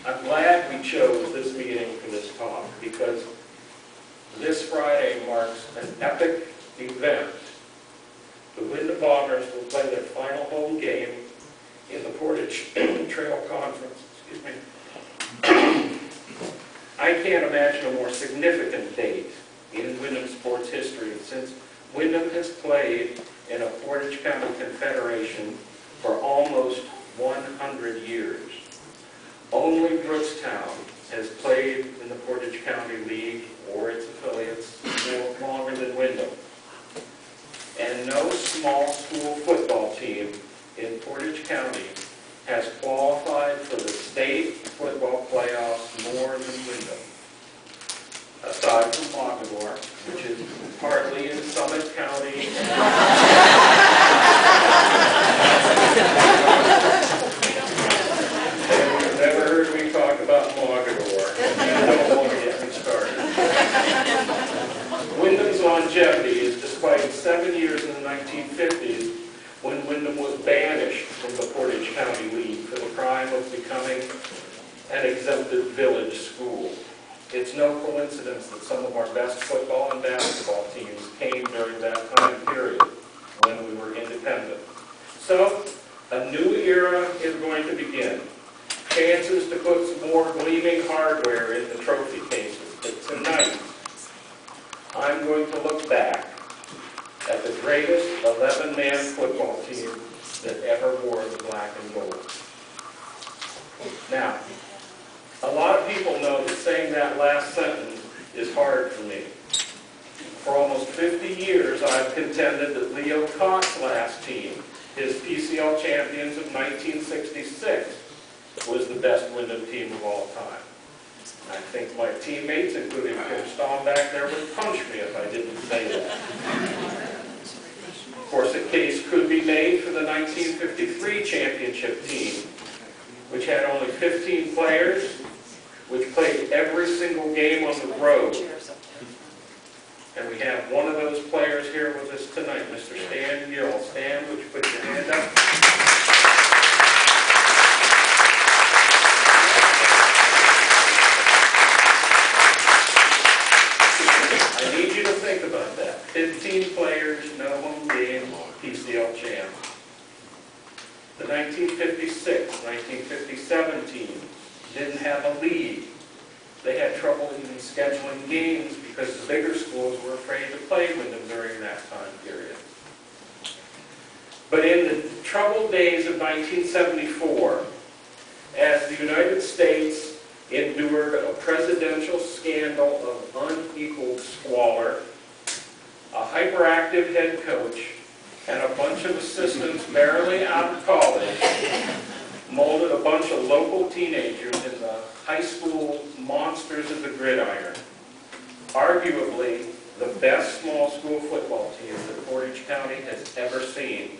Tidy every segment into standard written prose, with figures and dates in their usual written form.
I'm glad we chose this meeting for this talk because this Friday marks an epic event. The Windham Bombers will play their final home game in the Portage Trail Conference. Excuse me. I can't imagine a more significant date in Windham sports history since Windham has played in a Portage County Confederation for almost 100 years. Only Brookstown has played in the Portage County League or its affiliates for longer than Windham. And no small school football team in Portage County has qualified for the state football playoffs more than Windham. Aside from Mogador, which is partly in Summit County. And you've never heard me talk about Mogador. You don't want to get me started. Windham's longevity is despite 7 years in the 1950s when Windham was banished from the Portage County League for the crime of becoming an exempted village school. It's no coincidence that some of our best football and basketball teams came during that time period when we were independent. So, a new era is going to begin. Chances to put some more gleaming hardware in the trophy cases. But tonight, I'm going to look back at the greatest 11-man football team that ever wore the black and gold. Now, a lot of people know that saying that last sentence is hard for me. For almost 50 years, I've contended that Leo Koch's last team, his PCL champions of 1966, was the best Windham team of all time. I think my teammates, including Coach Stahl back there, would punch me if I didn't say that. Of course, a case could be made for the 1953 championship team, which had only 15 players, which played every single game on the road. And we have one of those players here with us tonight, Mr. Stan Gill. Stan, would you put your hand up? I need you to think about that. 15 players, no home game, PCL champ. The 1956-1957 team didn't have a league. They had trouble even scheduling games because the bigger schools were afraid to play Windham during that time period. But in the troubled days of 1974, as the United States endured a presidential scandal of unequaled squalor, a hyperactive head coach, and a bunch of assistants barely out of college molded a bunch of local teenagers into high school monsters of the gridiron. Arguably the best small school football team that Portage County has ever seen.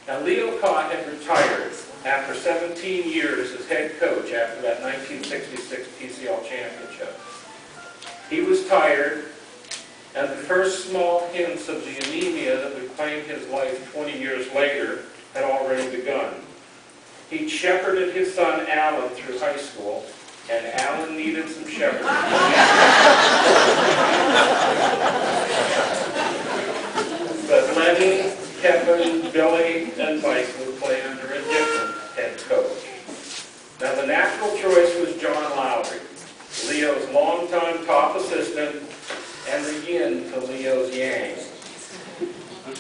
Now, Leo Koch had retired after 17 years as head coach after that 1966 PCL championship. He was tired, and the first small hints of the anemia that would claim his life 20 years later had already begun. He shepherded his son Alan through high school, and Alan needed some shepherding. But Lenny, Kevin, Billy, and Mike would play under a different head coach. Now, the natural choice was John Lowry, Leo's longtime top assistant, and the yin to Leo's yang.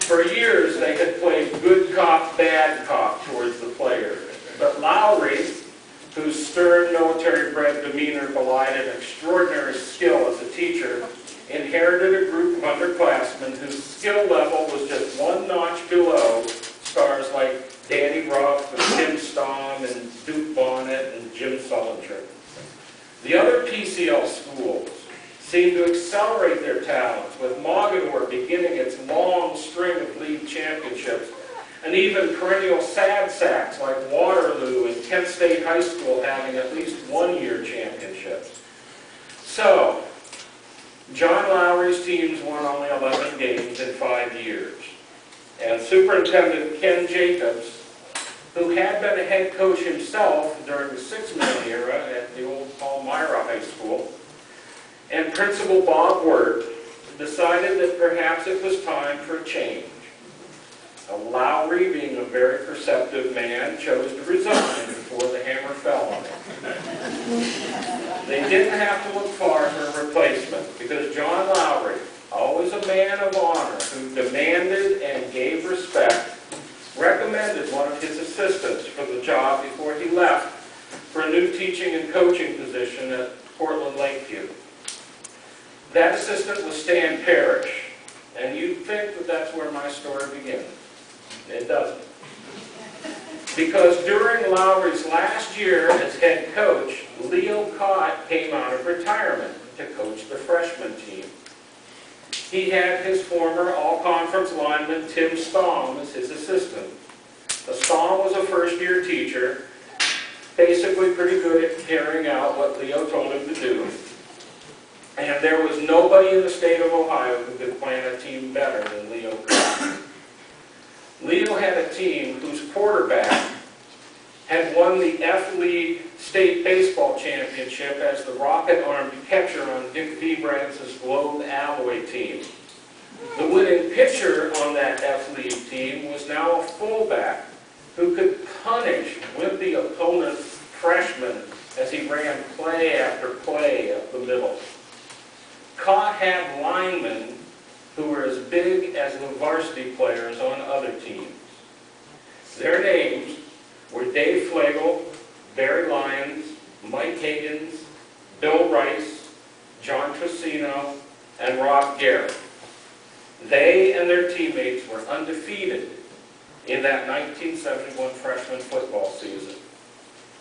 For years, they had played good cop, bad cop towards the players. But Lowry, whose stern military-bred demeanor belied an extraordinary skill as a teacher, inherited a group of underclassmen whose skill level was just one notch below stars like Danny Ruff and Tim Stom and Duke Bonnet and Jim Sullinger. The other PCL schools seemed to accelerate their talents, with Mogador beginning its long string of league championships, and even perennial sad sacks like Waterloo and Kent State High School having at least one-year championships. So, John Lowry's teams won only 11 games in 5 years. And Superintendent Ken Jacobs, who had been a head coach himself during the 6-man era at the old Palmyra High School, and Principal Bob Wirt decided that perhaps it was time for a change. Lowry, being a very perceptive man, chose to resign before the hammer fell on him. They didn't have to look far for a replacement, because John Lowry, always a man of honor who demanded and gave respect, recommended one of his assistants for the job before he left for a new teaching and coaching position at Portland Lakeview. That assistant was Stan Parrish, and you'd think that that's where my story begins. It doesn't. Because during Lowry's last year as head coach, Leo Cott came out of retirement to coach the freshman team. He had his former all-conference lineman Tim Staum as his assistant. Staum was a first-year teacher, basically pretty good at carrying out what Leo told him to do. And there was nobody in the state of Ohio who could plan a team better than Leo Cott. Leo had a team whose quarterback had won the F-League State Baseball Championship as the rocket-armed catcher on Dick Vibrantz's Globe Alloy team. The winning pitcher on that F-League team was now a fullback who could punish wimpy opponent freshmen as he ran play after play up the middle. Cott had linemen who were as big as the varsity players on other teams. Their names were Dave Flegel, Barry Lyons, Mike Higgins, Bill Rice, John Tracino, and Rob Garrett. They and their teammates were undefeated in that 1971 freshman football season.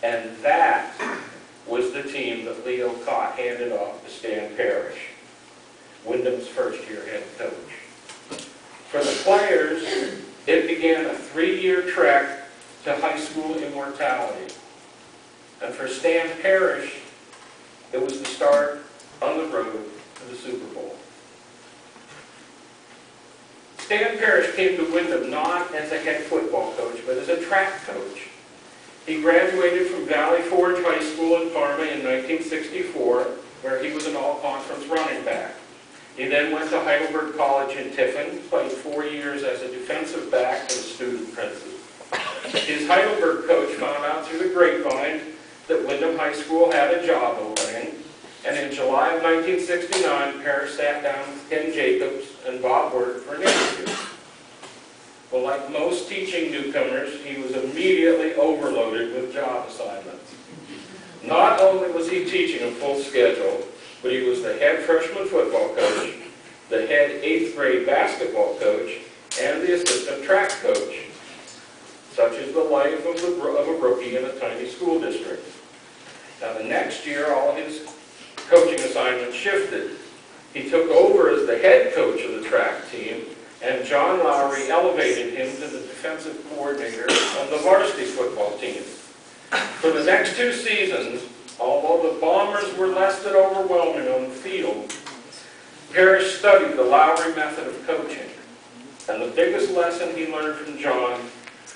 And that was the team that Leo Cott handed off to Stan Parrish, Windham's first-year head coach. For the players, it began a 3-year trek to high school immortality. And for Stan Parrish, it was the start on the road to the Super Bowl. Stan Parrish came to Windham not as a head football coach, but as a track coach. He graduated from Valley Forge High School in Parma in 1964, where he was an all-conference running back. He then went to Heidelberg College in Tiffin, played 4 years as a defensive back for the student princes. His Heidelberg coach found out through the grapevine that Windham High School had a job opening, and in July of 1969, Parrish sat down with Ken Jacobs and Bob Wirt for an interview. Well, like most teaching newcomers, he was immediately overloaded with job assignments. Not only was he teaching a full schedule, but he was the head freshman football coach, the head 8th grade basketball coach, and the assistant track coach. Such is the life of a rookie in a tiny school district. Now the next year, all his coaching assignments shifted. He took over as the head coach of the track team, and John Lowry elevated him to the defensive coordinator of the varsity football team. For the next 2 seasons, although the Bombers were less than overwhelming on the field, Parrish studied the Lowry method of coaching. And the biggest lesson he learned from John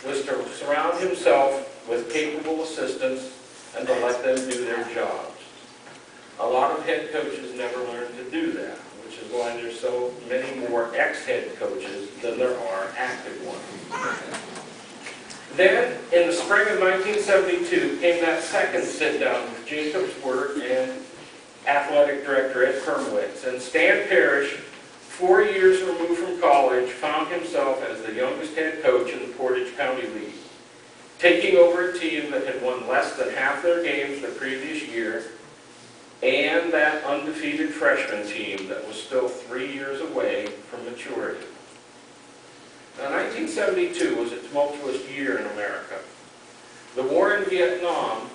was to surround himself with capable assistants and to let them do their jobs. A lot of head coaches never learn to do that, which is why there's so many more ex-head coaches than there are active ones. Then, in the spring of 1972, came that second sit-down with Jacobs, Wirt, and athletic director Ed Permowitz. And Stan Parrish, 4 years removed from college, found himself as the youngest head coach in the Portage County League, taking over a team that had won less than half their games the previous year, and that undefeated freshman team that was still 3 years away from maturity. Now, 1972 was a tumultuous year in America. The war in Vietnam,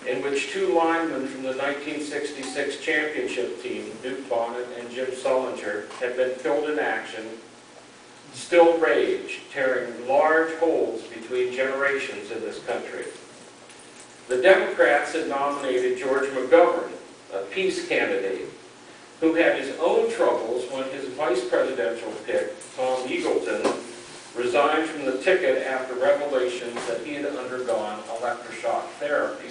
in which 2 linemen from the 1966 championship team, Duke Bonnet and Jim Sullinger, had been killed in action, still raged, tearing large holes between generations in this country. The Democrats had nominated George McGovern, a peace candidate, who had his own troubles when his vice presidential pick, Tom Eagleton, resigned from the ticket after revelations that he had undergone electroshock therapy.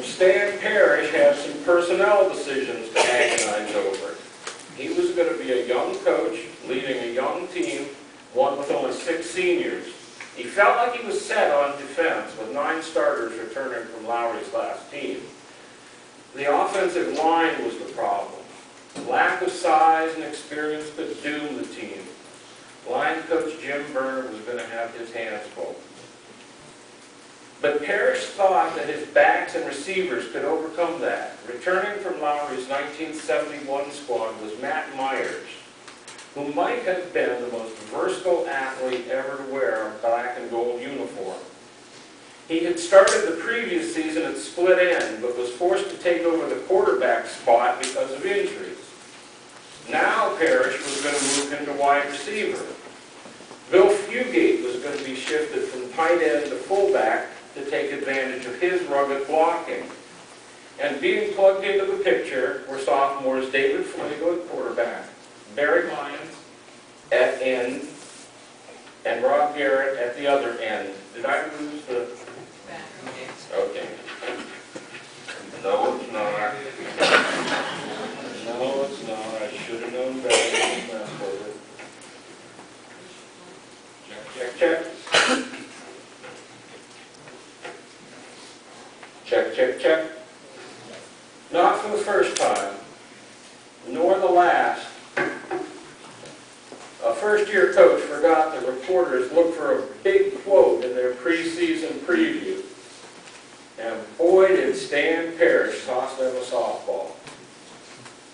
Stan Parrish had some personnel decisions to agonize over. He was going to be a young coach leading a young team, one with only 6 seniors. He felt like he was set on defense with 9 starters returning from Lowry's last team. The offensive line was the problem. Lack of size and experience could doom the team. Line coach Jim Byrne was going to have his hands full. But Parrish thought that his backs and receivers could overcome that. Returning from Lowry's 1971 squad was Matt Myers, who might have been the most versatile athlete ever to wear a black and gold uniform. He had started the previous season at split end, but was forced to take over the quarterback spot because of injuries. Now Parrish was going to move into wide receiver. Bill Fugate was going to be shifted from tight end to fullback to take advantage of his rugged blocking. And being plugged into the picture were sophomores David Flago at quarterback, Barry Lyons at end, and Rob Garrett at the other end. Did I lose the... Okay. No, it's not. No, it's not. I should have known better. Check, check, check. Check, check, check. Not for the first time, nor the last. A first-year coach forgot that reporters look for a big quote in their preseason preview. And boy, did Stan Parrish toss them a softball.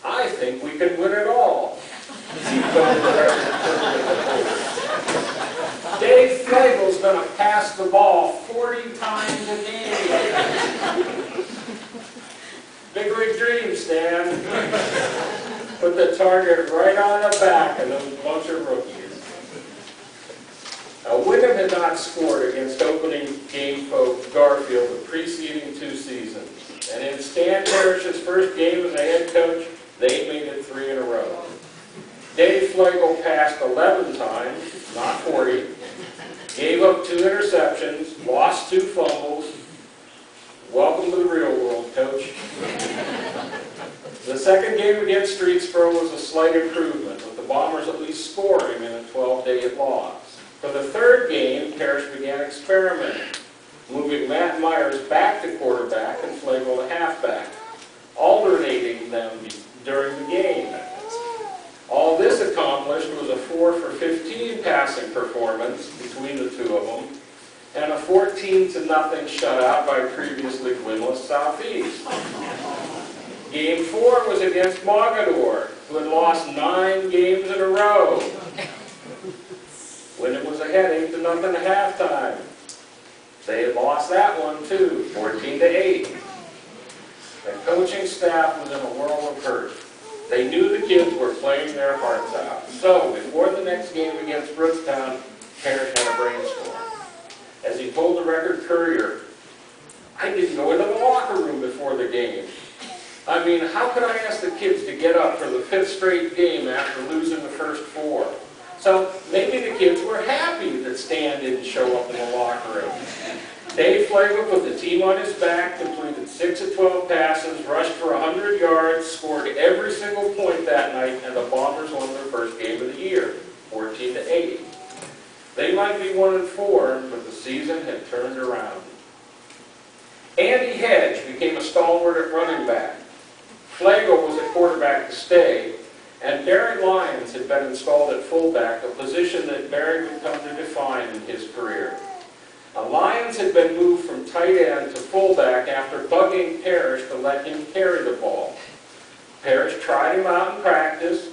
I think we can win it all, he told the reporters. Dave Flagle's going to pass the ball 40 times a game. Big rig dreams, Stan. Put the target right on the back of those bunch of rookies. Windham had not scored against opening game foe Garfield the preceding 2 seasons. And in Stan Parrish's first game as a head coach, they made it 3 in a row. Dave Flagle passed 11 times, not 40, gave up 2 interceptions, lost 2 fumbles. Welcome to the real world, Coach. The second game against Streetsboro was a slight improvement, with the Bombers at least scoring in a 12-day loss. For the third game, Parrish began experimenting, moving Matt Myers back to quarterback and Flagle to halfback, alternating them during the game. All this accomplished was a 4 for 15 passing performance between the 2 of them, and a 14-0 shutout by previously winless Southeast. Game 4 was against Mogador, who had lost 9 games in a row. Windham was ahead 8-0 at halftime. They had lost that one too, 14-8. The coaching staff was in a whirl of hurt. They knew the kids were playing their hearts out. So, before the next game against Brookstown, Parrish had a brainstorm. As he told the Record Courier, I didn't go into the locker room before the game. I mean, how could I ask the kids to get up for the 5th straight game after losing the first 4? So maybe the kids were happy that Stan didn't show up in the locker room. Dave Flagle put the team on his back, completed 6 of 12 passes, rushed for 100 yards, scored every single point that night, and the Bombers won their first game of the year, 14-8. They might be 1-4, but the season had turned around. Andy Hedge became a stalwart at running back. Flagle was at quarterback to stay, and Barry Lyons had been installed at fullback, a position that Barry would come to define in his career. Lyons had been moved from tight end to fullback after bugging Parrish to let him carry the ball. Parrish tried him out in practice,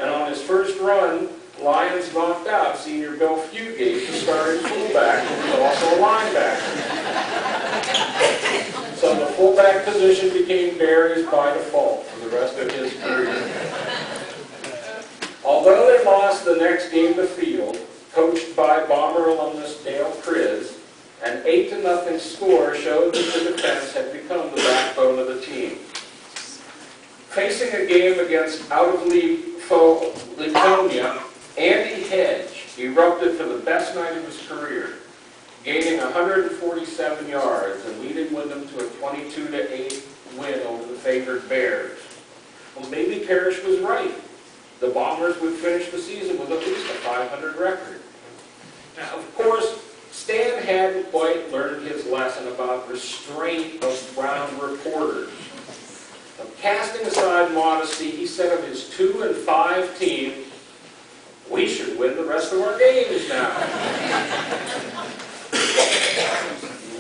and on his first run, Lyons knocked out senior Bill Fugate, who started fullback, who was also a linebacker. So the fullback position became Barry's by default for the rest of his career. Although they lost the next game to Field, coached by Bomber alumnus Dale Criz, an 8-0 score showed that the defense had become the backbone of the team. Facing a game against out-of-league foe Laconia, Andy Hedge erupted for the best night of his career. gaining 147 yards and leading Windham to a 22-8 win over the favored Bears. Well, maybe Parrish was right. The Bombers would finish the season with at least a 500 record. Now, of course, Stan hadn't quite learned his lesson about restraint of ground reporters. Now, casting aside modesty, he said of his 2-5 team, "We should win the rest of our games now."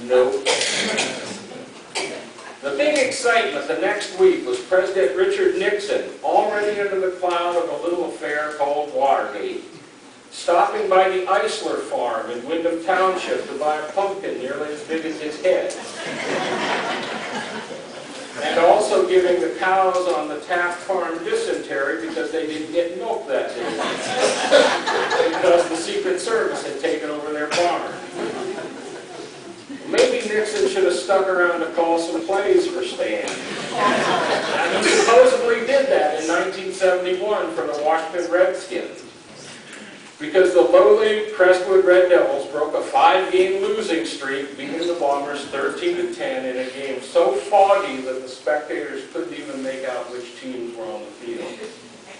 Nope. The big excitement the next week was President Richard Nixon, already under the cloud of a little affair called Watergate, stopping by the Eisler farm in Windham Township to buy a pumpkin nearly as big as his head. And also giving the cows on the Taft farm dysentery because they didn't get milk that day, because the Secret Service had taken over their barn. Maybe Nixon should have stuck around to call some plays for Stan. And he supposedly did that in 1971 for the Washington Redskins, because the lowly Crestwood Red Devils broke a 5-game losing streak, beating the Bombers 13-10 in a game so foggy that the spectators couldn't even make out which teams were on the field.